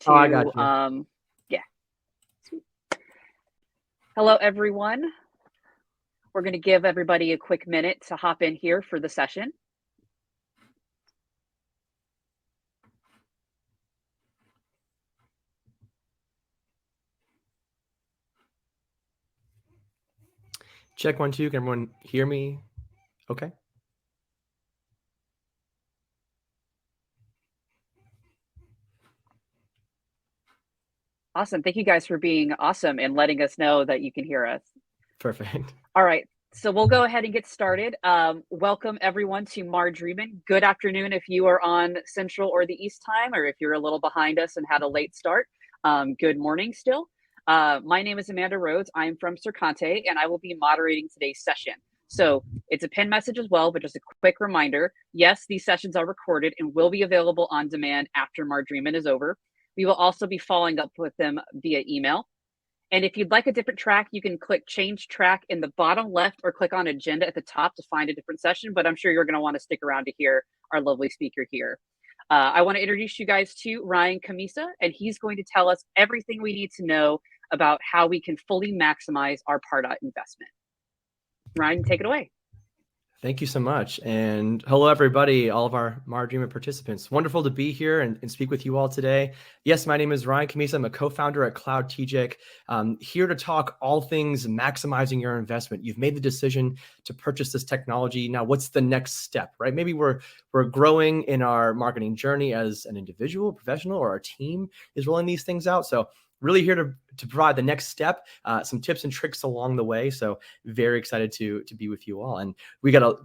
Oh, I to, got you. yeah. Hello, everyone. We're going to give everybody a quick minute to hop in here for the session. Check 1, 2. Can everyone hear me? Okay. Awesome. Thank you guys for being awesome and letting us know that you can hear us. Perfect. All right. So we'll go ahead and get started. Welcome everyone to Marjorie. Good afternoon if you are on Central or the East time, or if you're a little behind us and had a late start. Good morning still. My name is Amanda Rhodes. I'm from Sercante, and I will be moderating today's session. So it's a pin message as well, but just a quick reminder. Yes, these sessions are recorded and will be available on demand after Marjorie is over. We will also be following up with them via email. And if you'd like a different track, you can click change track in the bottom left or click on agenda at the top to find a different session. But I'm sure you're going to want to stick around to hear our lovely speaker here. I want to introduce you guys to Ryan Cammisa, and he's going to tell us everything we need to know about how we can fully maximize our Pardot investment. Ryan, take it away. Thank you so much. And hello, everybody, all of our Marjorie participants. Wonderful to be here and speak with you all today. Yes, my name is Ryan Cammisa. I'm a co-founder at Cloud TJIC. Here to talk all things maximizing your investment. You've made the decision to purchase this technology. Now, what's the next step, right? Maybe we're growing in our marketing journey as an individual, professional, or our team is rolling these things out. So really here to provide the next step, some tips and tricks along the way. So very excited to be with you all. And we got a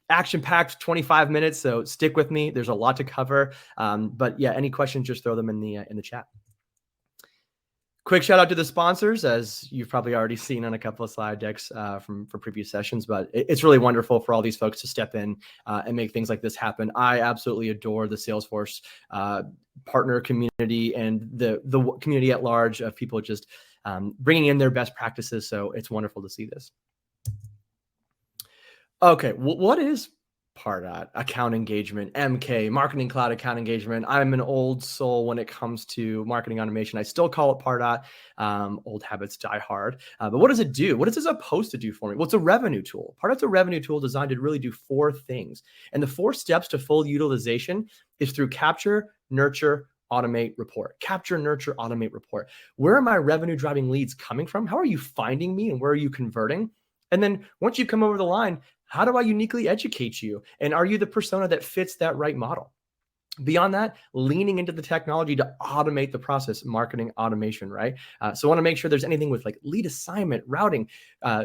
action-packed 25 minutes, so stick with me. There's a lot to cover. But yeah, any questions, just throw them in the chat. Quick shout out to the sponsors, as you've probably already seen on a couple of slide decks from previous sessions, but it's really wonderful for all these folks to step in and make things like this happen. I absolutely adore the Salesforce partner community and the community at large of people just bringing in their best practices. So it's wonderful to see this. Okay, what is Pardot account engagement, MK, marketing cloud account engagement? I'm an old soul when it comes to marketing automation. I still call it Pardot. Old habits die hard. But what does it do? What is it supposed to do for me? Well, it's a revenue tool. Pardot's a revenue tool designed to really do 4 things. And the 4 steps to full utilization is through capture, nurture, automate, report. Capture, nurture, automate, report. Where are my revenue driving leads coming from? How are you finding me and where are you converting? And then once you come over the line, how do I uniquely educate you? And are you the persona that fits that right model? Beyond that, leaning into the technology to automate the process, marketing automation, right? So I want to make sure there's anything with like lead assignment, routing,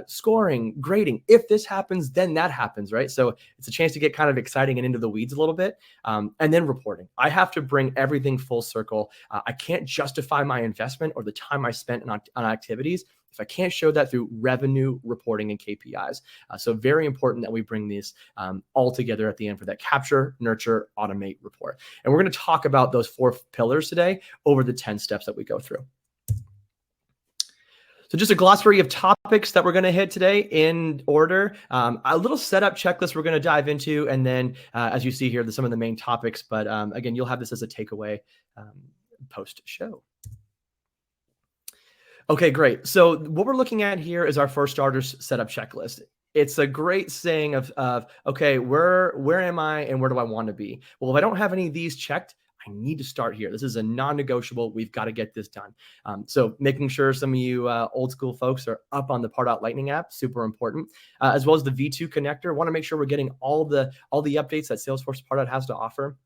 scoring, grading. If this happens, then that happens, right? So it's a chance to get kind of exciting and into the weeds a little bit. And then reporting. I have to bring everything full circle. I can't justify my investment or the time I spent on activities if I can't show that through revenue reporting and KPIs. So very important that we bring these all together at the end for that capture, nurture, automate, report. And we're going to talk about those 4 pillars today over the 10 steps that we go through. So just a glossary of topics that we're going to hit today in order. A little setup checklist we're going to dive into. And then as you see here, some of the main topics. But again, you'll have this as a takeaway post-show. Okay, great. So what we're looking at here is our first starters setup checklist. It's a great saying of okay, where am I and where do I want to be? Well, if I don't have any of these checked, I need to start here. This is a non-negotiable. We've got to get this done. So making sure some of you old school folks are up on the Pardot Lightning app, super important, as well as the V2 connector. Want to make sure we're getting all the updates that Salesforce Pardot has to offer.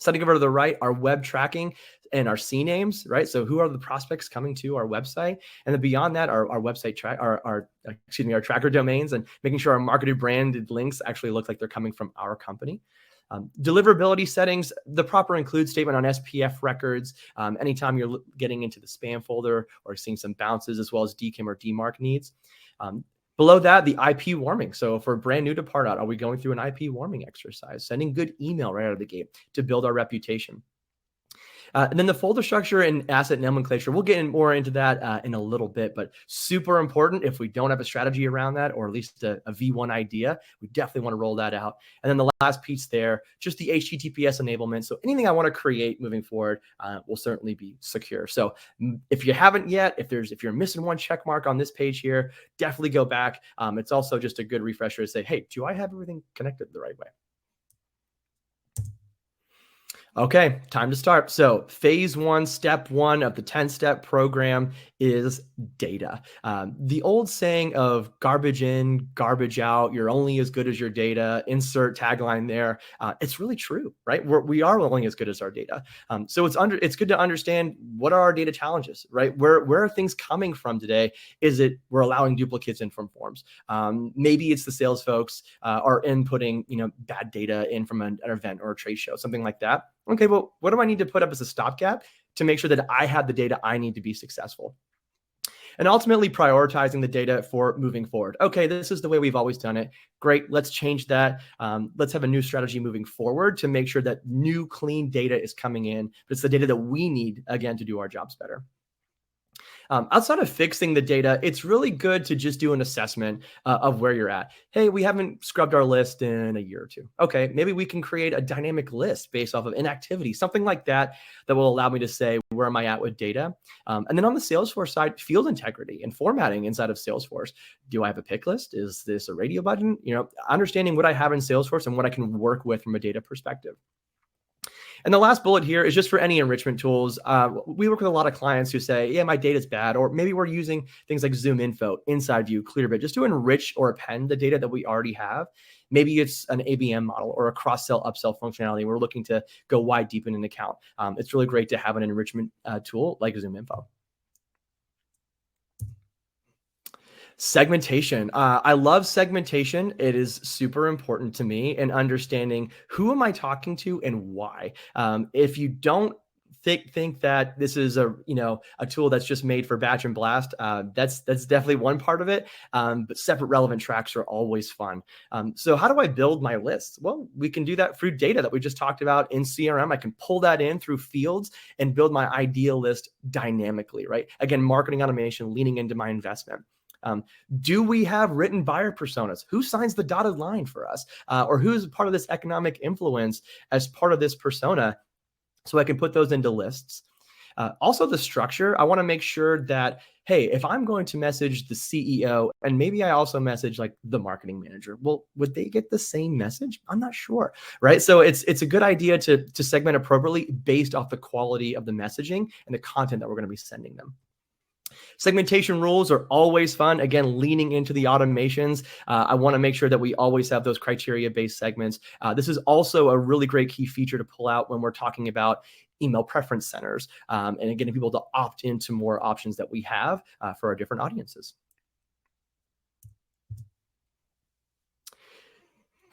Setting over to the right, our web tracking and our CNAMEs, right? So who are the prospects coming to our website? And then beyond that, our website our tracker domains, and making sure our marketed branded links actually look like they're coming from our company. Deliverability settings, the proper include statement on SPF records. Anytime you're getting into the spam folder or seeing some bounces, as well as DKIM or DMARC needs. Below that, the IP warming. So if we're brand new to Pardot, are we going through an IP warming exercise? Sending good email right out of the gate to build our reputation. And then the folder structure and asset nomenclature, we'll get more into that in a little bit, but super important. If we don't have a strategy around that, or at least a V1 idea, we definitely want to roll that out. And then the last piece there, just the HTTPS enablement. So anything I want to create moving forward will certainly be secure. So if you haven't yet, if you're missing one check mark on this page here, definitely go back. It's also just a good refresher to say, hey, do I have everything connected the right way? Okay, time to start. So phase one, step one of the 10-step program is data. The old saying of garbage in, garbage out, you're only as good as your data, insert tagline there. It's really true, right? We are only as good as our data. So it's good to understand what are our data challenges, right? Where are things coming from today? Is it we're allowing duplicates in from forms? Maybe it's the sales folks are inputting bad data in from an event or a trade show, something like that. Okay, well, what do I need to put up as a stopgap to make sure that I have the data I need to be successful? And ultimately prioritizing the data for moving forward. Okay, this is the way we've always done it. Great, let's change that. Let's have a new strategy moving forward to make sure that new clean data is coming in. But it's the data that we need, again, to do our jobs better. Outside of fixing the data, it's really good to just do an assessment of where you're at. Hey, we haven't scrubbed our list in a year or two. Okay, maybe we can create a dynamic list based off of inactivity, something like that, that will allow me to say, where am I at with data? And then on the Salesforce side, field integrity and formatting inside of Salesforce. Do I have a pick list? Is this a radio button? Understanding what I have in Salesforce and what I can work with from a data perspective. And the last bullet here is just for any enrichment tools. We work with a lot of clients who say, yeah, my data's bad, or maybe we're using things like Zoom Info, Inside View, Clearbit, just to enrich or append the data that we already have. Maybe it's an ABM model or a cross-sell, upsell functionality. We're looking to go wide, deep in an account. It's really great to have an enrichment tool like Zoom Info. Segmentation. I love segmentation. It is super important to me in understanding who am I talking to and why. If you don't think that this is a tool that's just made for batch and blast, that's definitely one part of it. But separate relevant tracks are always fun. So how do I build my lists? Well, we can do that through data that we just talked about in CRM. I can pull that in through fields and build my ideal list dynamically, right? Again, marketing automation, leaning into my investment. Do we have written buyer personas? Who signs the dotted line for us? Or who's part of this economic influence as part of this persona? So I can put those into lists. Also the structure, I want to make sure that, hey, if I'm going to message the CEO and maybe I also message like the marketing manager, well, would they get the same message? I'm not sure, right? So it's a good idea to segment appropriately based off the quality of the messaging and the content that we're going to be sending them. Segmentation rules are always fun. Again, leaning into the automations. I want to make sure that we always have those criteria-based segments. This is also a really great key feature to pull out when we're talking about email preference centers and getting people to opt into more options that we have for our different audiences.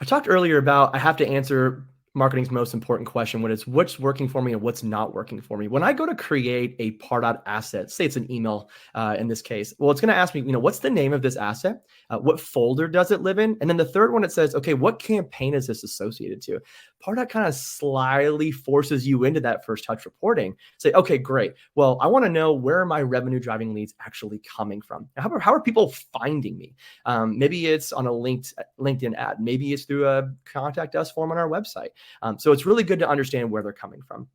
I talked earlier about I have to answer marketing's most important question, when it's what's working for me and what's not working for me. When I go to create a Pardot asset, say it's an email in this case, well, it's going to ask me, what's the name of this asset? What folder does it live in? And then the third one, it says, okay, what campaign is this associated to? Pardot kind of slyly forces you into that first touch reporting. Say, okay, great. Well, I want to know where are my revenue driving leads actually coming from? How are people finding me? Maybe it's on a LinkedIn ad. Maybe it's through a contact us form on our website. So it's really good to understand where they're coming from.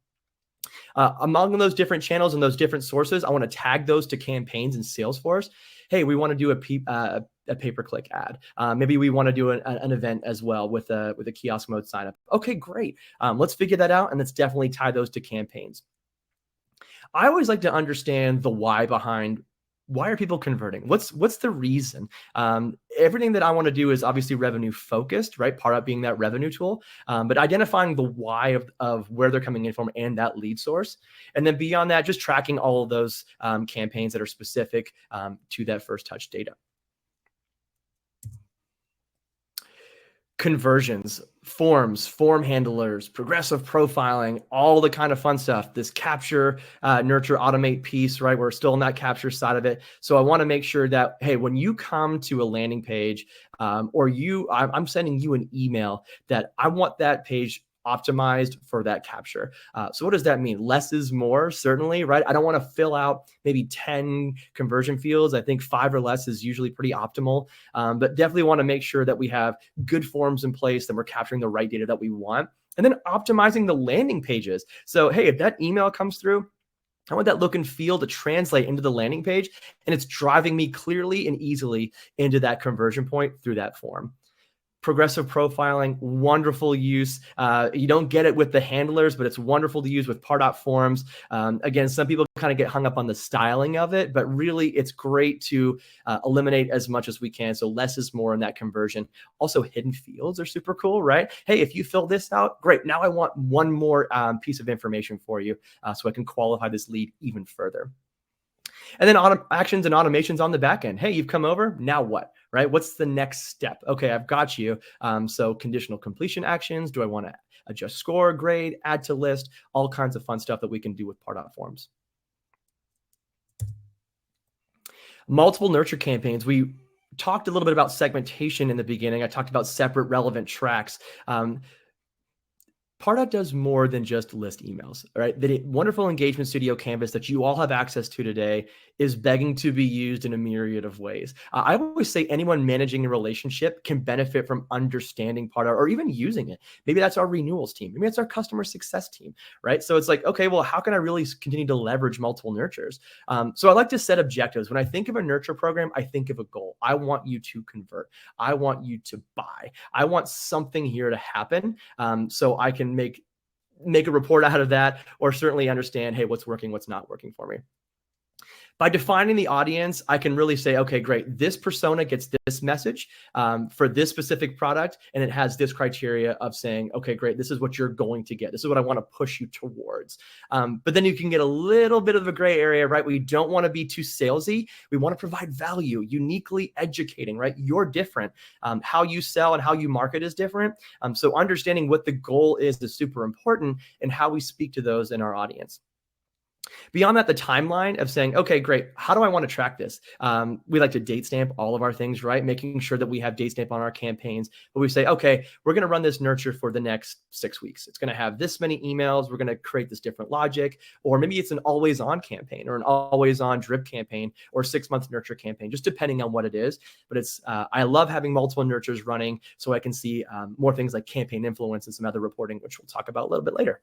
Among those different channels and those different sources, I want to tag those to campaigns in Salesforce. Hey, we want to do a pay-per-click ad. Maybe we want to do an event as well with a kiosk mode sign up. Okay, great. Let's figure that out, and let's definitely tie those to campaigns. I always like to understand the why behind why are people converting? What's the reason? Everything that I want to do is obviously revenue focused, right? Pardot being that revenue tool, but identifying the why of where they're coming in from and that lead source. And then beyond that, just tracking all of those campaigns that are specific to that first touch data. Conversions, forms, form handlers, progressive profiling, all the kind of fun stuff. This capture, nurture, automate piece, right? We're still on that capture side of it. So I want to make sure that, hey, when you come to a landing page or I'm sending you an email, that I want that page optimized for that capture. So what does that mean? Less is more, certainly, right? I don't want to fill out maybe 10 conversion fields. I think 5 or less is usually pretty optimal, but definitely want to make sure that we have good forms in place, that we're capturing the right data that we want, and then optimizing the landing pages. So, hey, if that email comes through, I want that look and feel to translate into the landing page, and it's driving me clearly and easily into that conversion point through that form. Progressive profiling, wonderful use. You don't get it with the handlers, but it's wonderful to use with Pardot forms. Again, some people kind of get hung up on the styling of it, but really it's great to eliminate as much as we can. So less is more in that conversion. Also, hidden fields are super cool, right? Hey, if you fill this out, great. Now I want one more piece of information for you so I can qualify this lead even further. And then actions and automations on the back end. Hey, you've come over. Now what? Right? What's the next step? Okay, I've got you. So conditional completion actions. Do I want to adjust score, grade, add to list? All kinds of fun stuff that we can do with Pardot forms. Multiple nurture campaigns. We talked a little bit about segmentation in the beginning. I talked about separate relevant tracks. Pardot does more than just list emails, right? The wonderful engagement studio canvas that you all have access to today is begging to be used in a myriad of ways. I always say anyone managing a relationship can benefit from understanding Pardot or even using it. Maybe that's our renewals team. Maybe that's our customer success team, right? So it's like, okay, well, how can I really continue to leverage multiple nurtures? So I like to set objectives. When I think of a nurture program, I think of a goal. I want you to convert. I want you to buy. I want something here to happen so I can make a report out of that, or certainly understand, hey, what's working, what's not working for me. By defining the audience, I can really say, okay, great. This persona gets this message for this specific product, and it has this criteria of saying, okay, great. This is what you're going to get. This is what I want to push you towards. But then you can get a little bit of a gray area, right? We don't want to be too salesy. We want to provide value, uniquely educating, right? You're different. How you sell and how you market is different. So understanding what the goal is super important, and how we speak to those in our audience. Beyond that, the timeline of saying, okay, great. How do I want to track this? We like to date stamp all of our things, right? Making sure that we have date stamp on our campaigns. But we say, okay, we're going to run this nurture for the next 6 weeks. It's going to have this many emails. We're going to create this different logic. Or maybe it's an always on campaign, or an always on drip campaign, or 6 month nurture campaign, just depending on what it is. But it's I love having multiple nurtures running so I can see more things like campaign influence and some other reporting, which we'll talk about a little bit later.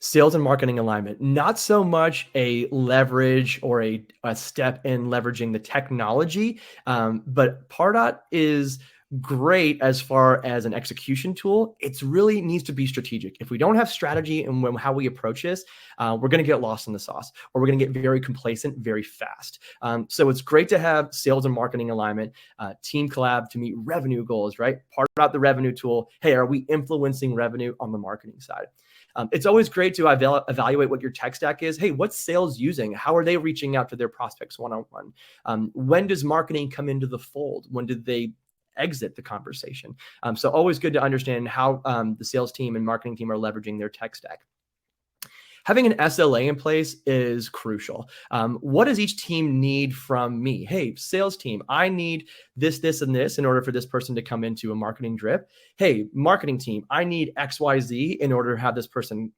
Sales and marketing alignment, not so much a leverage or a step in leveraging the technology, but Pardot is great as far as an execution tool. It really needs to be strategic. If we don't have strategy in how we approach this, we're going to get lost in the sauce, or we're going to get very complacent very fast. So it's great to have sales and marketing alignment, team collab to meet revenue goals, right? Pardot the revenue tool. Hey, are we influencing revenue on the marketing side? It's always great to evaluate what your tech stack is. Hey, what's sales using? How are they reaching out to their prospects one-on-one? When does marketing come into the fold? When did they exit the conversation? So always good to understand how the sales team and marketing team are leveraging their tech stack. Having an SLA in place is crucial. What does each team need from me? Hey, sales team, I need this, this, and this in order for this person to come into a marketing drip. Hey, marketing team, I need XYZ in order to have this person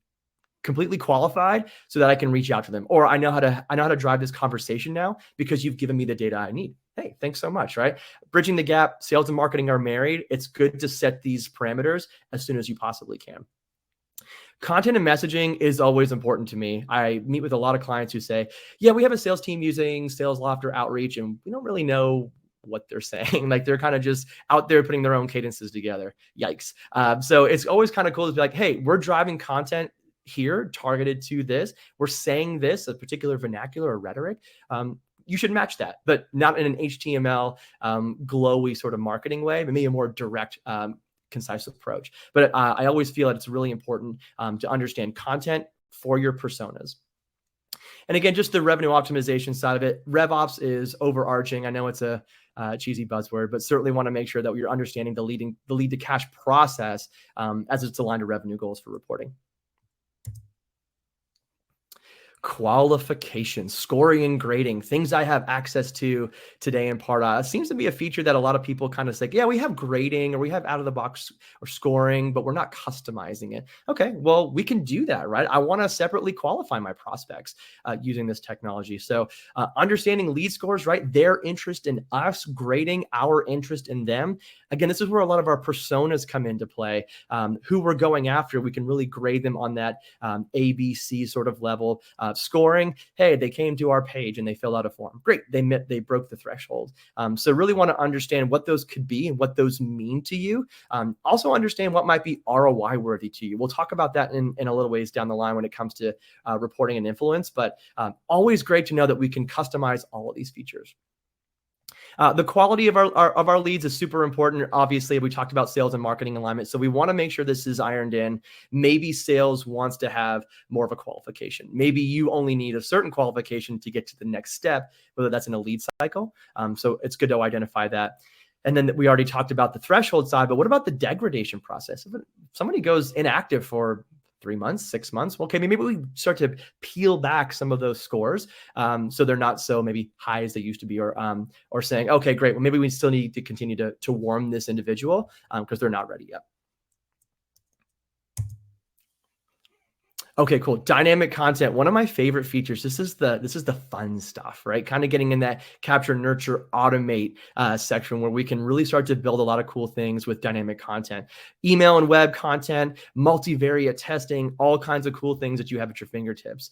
completely qualified so that I can reach out to them. Or I know how to drive this conversation now because you've given me the data I need. Hey, thanks so much, right? Bridging the gap, sales and marketing are married. It's good to set these parameters as soon as you possibly can. Content and messaging is always important to me. I meet with a lot of clients who say, yeah, we have a sales team using SalesLoft or Outreach, and we don't really know what they're saying. Like, they're kind of just out there putting their own cadences together. Yikes. So it's always kind of cool to be like, hey, we're driving content here targeted to this. We're saying this, a particular vernacular or rhetoric. You should match that, but not in an HTML glowy sort of marketing way, but maybe a more direct concise approach. But I always feel that it's really important to understand content for your personas. And again, just the revenue optimization side of it, RevOps is overarching. I know it's a cheesy buzzword, but certainly want to make sure that you're understanding the lead to cash process as it's aligned to revenue goals for reporting. Qualification, scoring and grading, things I have access to today in Pardot. It seems to be a feature that a lot of people kind of say, yeah, we have grading or we have out of the box or scoring, but we're not customizing it. Okay, well, we can do that, right? I want to separately qualify my prospects using this technology. So understanding lead scores, right? Their interest in us, grading our interest in them. Again, this is where a lot of our personas come into play. Who we're going after, we can really grade them on that ABC sort of level. Scoring, hey, they came to our page and they filled out a form. Great, they broke the threshold. So really want to understand what those could be and what those mean to you. Also understand what might be ROI worthy to you. We'll talk about that in a little ways down the line when it comes to reporting and influence, but always great to know that we can customize all of these features. The quality of our leads is super important. Obviously, we talked about sales and marketing alignment. So we want to make sure this is ironed in. Maybe sales wants to have more of a qualification. Maybe you only need a certain qualification to get to the next step, whether that's in a lead cycle. So it's good to identify that. And then we already talked about the threshold side, but what about the degradation process? If somebody goes inactive for 3 months, 6 months, well, okay, maybe we start to peel back some of those scores so they're not so maybe high as they used to be, or saying, okay, great, well, maybe we still need to continue to warm this individual because they're not ready yet. Okay, cool. Dynamic content. One of my favorite features. This is the fun stuff, right? Kind of getting in that capture, nurture, automate section where we can really start to build a lot of cool things with dynamic content. Email and web content, multivariate testing, all kinds of cool things that you have at your fingertips.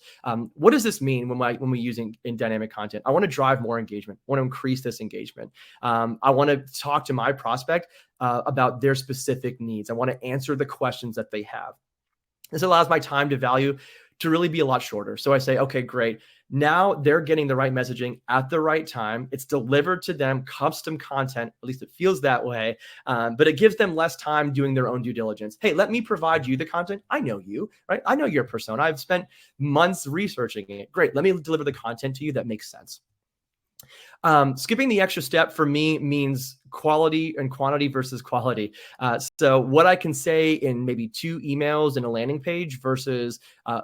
What does this mean when we use in dynamic content? I want to drive more engagement. I want to increase this engagement. I want to talk to my prospect about their specific needs. I want to answer the questions that they have. This allows my time to value to really be a lot shorter. So I say, okay, great. Now they're getting the right messaging at the right time. It's delivered to them, custom content, at least it feels that way. But it gives them less time doing their own due diligence. Hey, let me provide you the content. I know you, right? I know your persona. I've spent months researching it. Great. Let me deliver the content to you that makes sense. Skipping the extra step for me means quality and quantity versus quality. So what I can say in maybe 2 emails in a landing page versus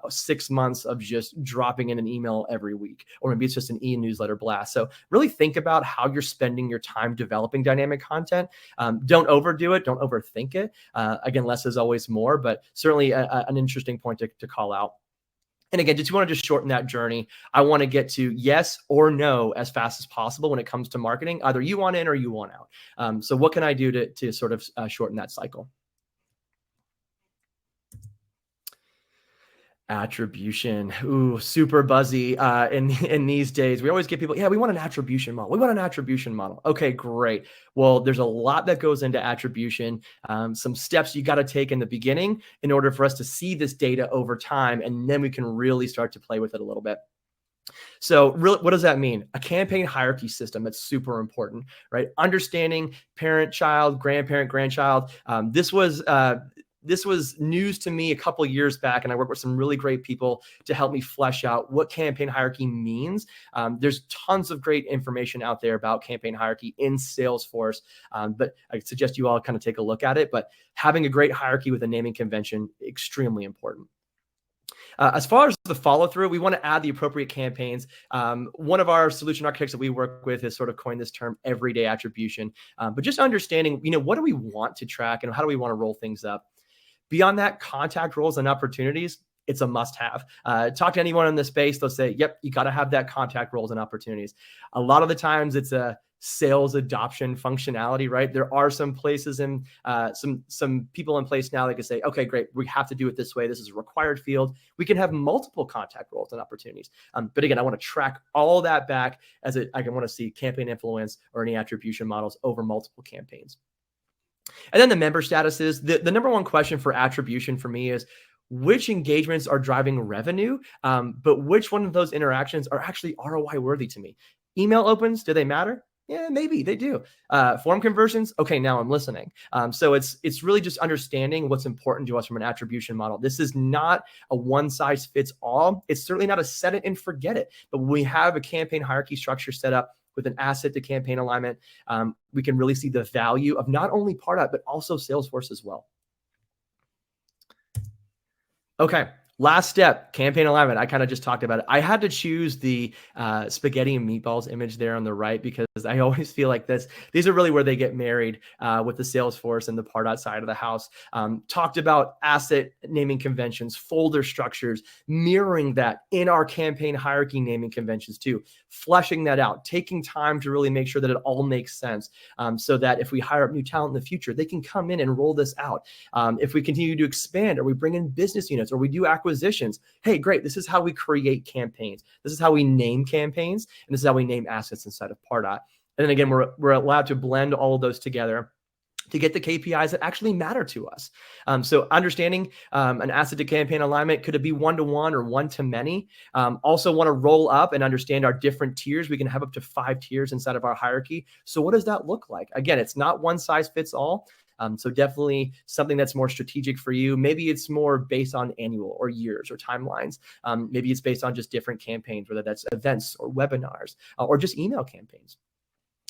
6 months of just dropping in an email every week, or maybe it's just an e-newsletter blast. So really think about how you're spending your time developing dynamic content. Don't overdo it. Don't overthink it. Again, less is always more, but certainly an interesting point to call out. And again, just you want to just shorten that journey. I want to get to yes or no as fast as possible when it comes to marketing. Either you want in or you want out. So what can I do to sort of shorten that cycle? Attribution. Ooh, super buzzy in these days. We always get people, yeah, we want an attribution model. We want an attribution model. Okay, great. Well, there's a lot that goes into attribution. Some steps you got to take in the beginning in order for us to see this data over time, and then we can really start to play with it a little bit. So really, what does that mean? A campaign hierarchy system that's super important, right? Understanding parent, child, grandparent, grandchild. This was news to me a couple of years back, and I worked with some really great people to help me flesh out what campaign hierarchy means. There's tons of great information out there about campaign hierarchy in Salesforce, but I suggest you all kind of take a look at it. But having a great hierarchy with a naming convention, extremely important. As far as the follow through, we want to add the appropriate campaigns. One of our solution architects that we work with has sort of coined this term everyday attribution, but just understanding, what do we want to track and how do we want to roll things up? Beyond that, contact roles and opportunities, it's a must-have. Talk to anyone in the space, they'll say, yep, you got to have that contact roles and opportunities. A lot of the times it's a sales adoption functionality, right? There are some places in some people in place now that can say, okay, great, we have to do it this way. This is a required field. We can have multiple contact roles and opportunities. But again, I want to track all that back I want to see campaign influence or any attribution models over multiple campaigns. And then the member statuses. The number one question for attribution for me is which engagements are driving revenue, but which one of those interactions are actually ROI worthy to me? Email opens, do they matter? Yeah, maybe they do. Form conversions, okay, now I'm listening. So it's really just understanding what's important to us from an attribution model. This is not a one size fits all. It's certainly not a set it and forget it. But when we have a campaign hierarchy structure set up with an asset to campaign alignment, we can really see the value of not only Pardot, but also Salesforce as well. Okay, Last step, campaign alignment. I kind of just talked about it. I had to choose the spaghetti and meatballs image there on the right because I always feel like these are really where they get married with the Salesforce and the Pardot side of the house. Talked about asset naming conventions, folder structures, mirroring that in our campaign hierarchy naming conventions too, fleshing that out, taking time to really make sure that it all makes sense so that if we hire up new talent in the future, they can come in and roll this out. If we continue to expand or we bring in business units or we do acquisitions, hey, great, this is how we create campaigns. This is how we name campaigns. And this is how we name assets inside of Pardot. And then again, we're allowed to blend all of those together to get the KPIs that actually matter to us. So understanding an asset to campaign alignment, could it be one-to-one or one-to-many? Also want to roll up and understand our different tiers. We can have up to 5 tiers inside of our hierarchy. So what does that look like? Again, it's not one size fits all. So definitely something that's more strategic for you. Maybe it's more based on annual or years or timelines. Maybe it's based on just different campaigns, whether that's events or webinars or just email campaigns.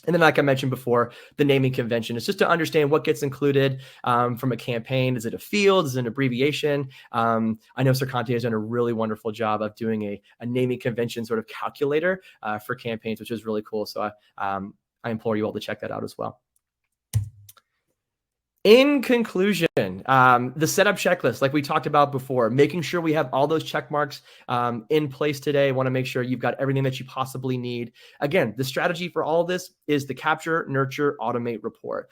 And then, like I mentioned before, the naming convention is just to understand what gets included from a campaign. Is it a field? Is it an abbreviation? I know Sir Conte has done a really wonderful job of doing a naming convention sort of calculator for campaigns, which is really cool. So I implore you all to check that out as well. In conclusion, the setup checklist, like we talked about before, making sure we have all those check marks in place today. Want to make sure you've got everything that you possibly need. Again, the strategy for all of this is the capture, nurture, automate, report.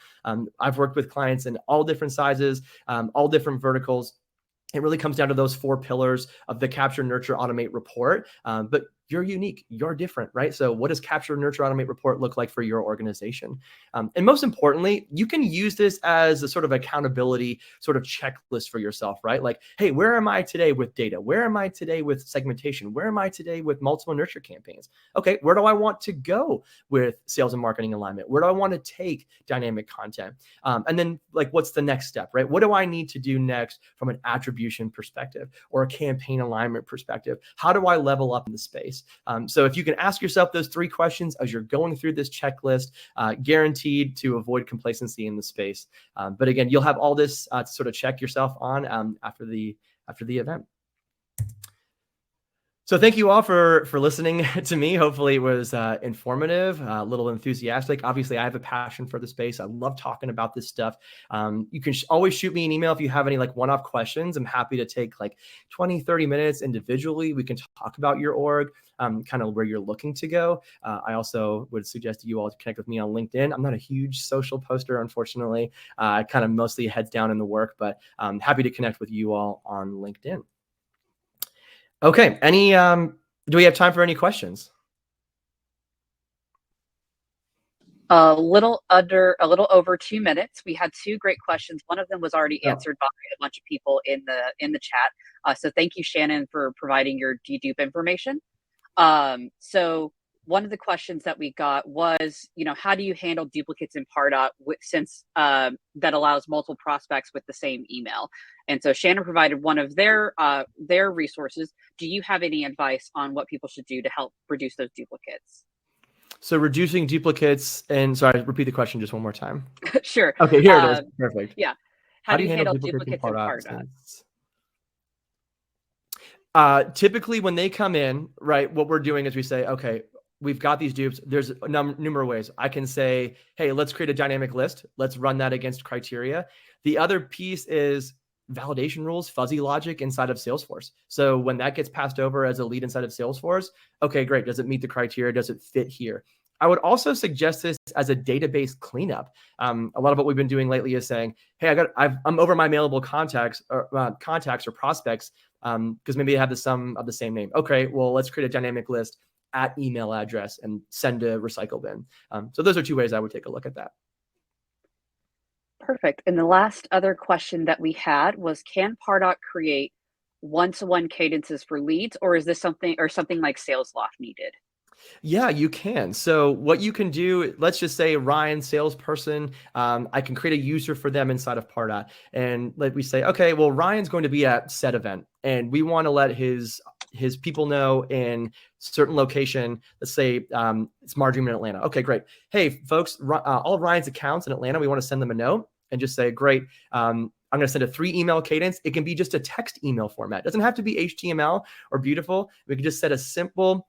I've worked with clients in all different sizes, all different verticals. It really comes down to those 4 pillars of the capture, nurture, automate, report. But you're unique, you're different, right? So what does capture, nurture, automate, report look like for your organization? And most importantly, you can use this as a sort of accountability sort of checklist for yourself, right? Like, hey, where am I today with data? Where am I today with segmentation? Where am I today with multiple nurture campaigns? Okay, where do I want to go with sales and marketing alignment? Where do I want to take dynamic content? And then like, what's the next step, right? What do I need to do next from an attribution perspective or a campaign alignment perspective? How do I level up in the space? So if you can ask yourself those 3 questions as you're going through this checklist, guaranteed to avoid complacency in the space. But again, you'll have all this to sort of check yourself on after the event. So thank you all for listening to me. Hopefully it was informative, a little enthusiastic. Obviously, I have a passion for the space. I love talking about this stuff. You can always shoot me an email if you have any like one-off questions. I'm happy to take like 20, 30 minutes individually. We can talk about your org, kind of where you're looking to go. I also would suggest you all to connect with me on LinkedIn. I'm not a huge social poster, unfortunately. I kind of mostly heads down in the work, but I'm happy to connect with you all on LinkedIn. Okay. Do we have time for any questions? A little over 2 minutes. We had 2 great questions. One of them was already answered by a bunch of people in the chat. So thank you, Shannon, for providing your dedupe information. So one of the questions that we got was, how do you handle duplicates in Pardot since that allows multiple prospects with the same email? And so Shannon provided one of their resources. Do you have any advice on what people should do to help reduce those duplicates? So reducing duplicates, and sorry, repeat the question just one more time. Sure. Okay, here it is. Perfect. Yeah. How do you handle duplicates in Pardot? Typically when they come in, right, what we're doing is we say, okay, we've got these dupes. There's a number of ways. I can say, hey, let's create a dynamic list. Let's run that against criteria. The other piece is validation rules, fuzzy logic inside of Salesforce. So when that gets passed over as a lead inside of Salesforce, okay, great. Does it meet the criteria? Does it fit here? I would also suggest this as a database cleanup. A lot of what we've been doing lately is saying, hey, I'm over my mailable contacts or prospects because maybe they have the sum of the same name. Okay, well, let's create a dynamic list at email address and send a recycle bin. So those are 2 ways I would take a look at that. Perfect. And the last other question that we had was, can Pardot create one-to-one cadences for leads, or is this something like SalesLoft needed? Yeah, you can. So what you can do, let's just say Ryan, salesperson, I can create a user for them inside of Pardot. And let we say, okay, well, Ryan's going to be at said event and we want to let his people know in certain location. Let's say it's Marjorie in Atlanta. Okay, great. Hey, folks, all Ryan's accounts in Atlanta, we want to send them a note and just say, great. I'm going to send a 3 email cadence. It can be just a text email format. It doesn't have to be HTML or beautiful. We can just set a simple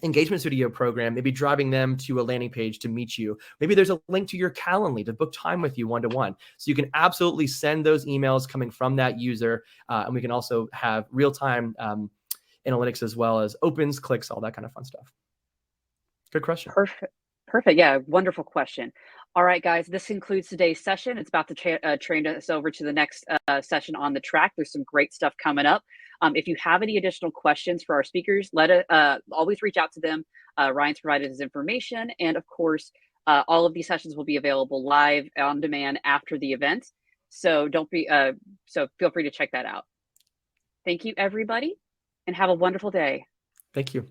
engagement studio program, maybe driving them to a landing page to meet you. Maybe there's a link to your Calendly to book time with you one-to-one. So you can absolutely send those emails coming from that user. And we can also have real-time analytics as well as opens, clicks, all that kind of fun stuff. Good question. Perfect. Yeah, wonderful question. All right, guys, this concludes today's session. It's about to train us over to the next session on the track. There's some great stuff coming up. If you have any additional questions for our speakers, always reach out to them. Ryan's provided his information. And of course, all of these sessions will be available live on demand after the event. So so feel free to check that out. Thank you, everybody, and have a wonderful day. Thank you.